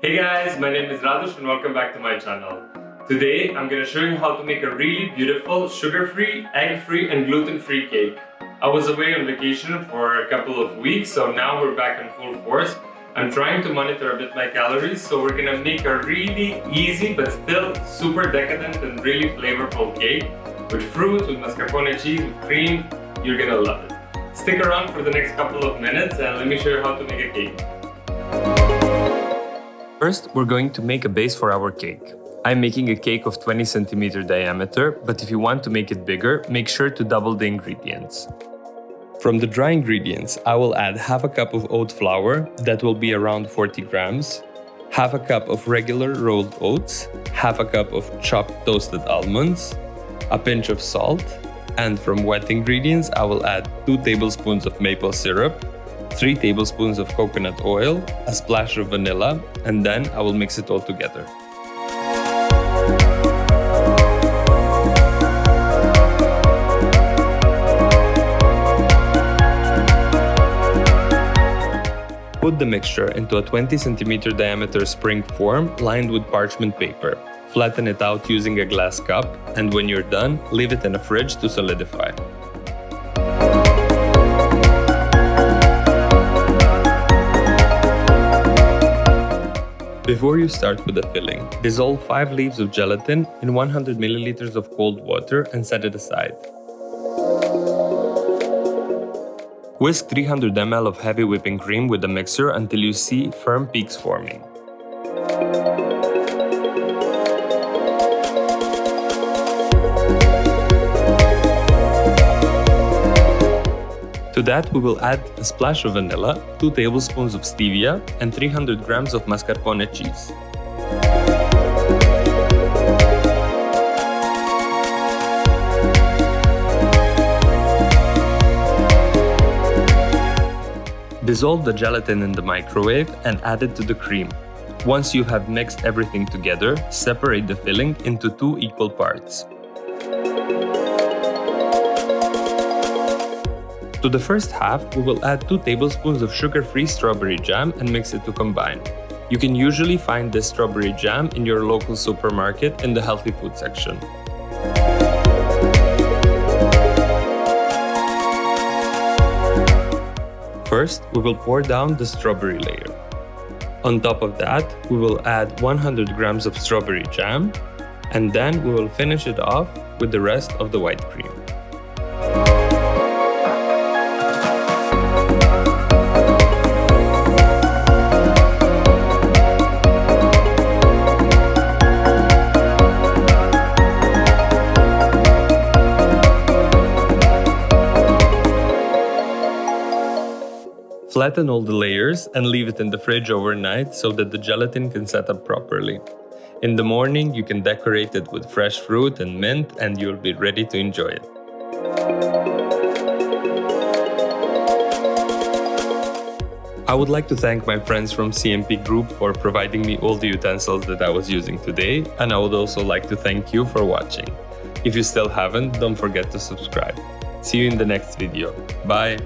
Hey guys, my name is Radosh and welcome back to my channel. Today I'm going to show you how to make a really beautiful sugar-free, egg-free and gluten-free cake. I was away on vacation for a couple of weeks, so now we're back in full force. I'm trying to monitor a bit my calories, so we're going to make a really easy but still super decadent and really flavorful cake with fruit, with mascarpone cheese, with cream. You're going to love it. Stick around for the next couple of minutes and let me show you how to make a cake. First, we're going to make a base for our cake. I'm making a cake of 20 cm diameter, but if you want to make it bigger, make sure to double the ingredients. From the dry ingredients, I will add half a cup of oat flour, that will be around 40 grams, half a cup of regular rolled oats, half a cup of chopped toasted almonds, a pinch of salt, and from wet ingredients, I will add 2 tablespoons of maple syrup, 3 tablespoons of coconut oil, a splash of vanilla, and then I will mix it all together. Put the mixture into a 20 cm diameter spring form lined with parchment paper. Flatten it out using a glass cup, and when you're done, leave it in the fridge to solidify. Before you start with the filling, dissolve 5 leaves of gelatin in 100 ml of cold water and set it aside. Whisk 300 ml of heavy whipping cream with the mixer until you see firm peaks forming. To that, we will add a splash of vanilla, 2 tablespoons of stevia, and 300 grams of mascarpone cheese. Dissolve the gelatin in the microwave and add it to the cream. Once you have mixed everything together, separate the filling into 2 equal parts. To the first half, we will add 2 tablespoons of sugar-free strawberry jam and mix it to combine. You can usually find this strawberry jam in your local supermarket in the healthy food section. First, we will pour down the strawberry layer. On top of that, we will add 100 grams of strawberry jam, and then we will finish it off with the rest of the white cream. Flatten all the layers and leave it in the fridge overnight so that the gelatin can set up properly. In the morning, you can decorate it with fresh fruit and mint and you'll be ready to enjoy it. I would like to thank my friends from CMP Group for providing me all the utensils that I was using today, and I would also like to thank you for watching. If you still haven't, don't forget to subscribe. See you in the next video. Bye!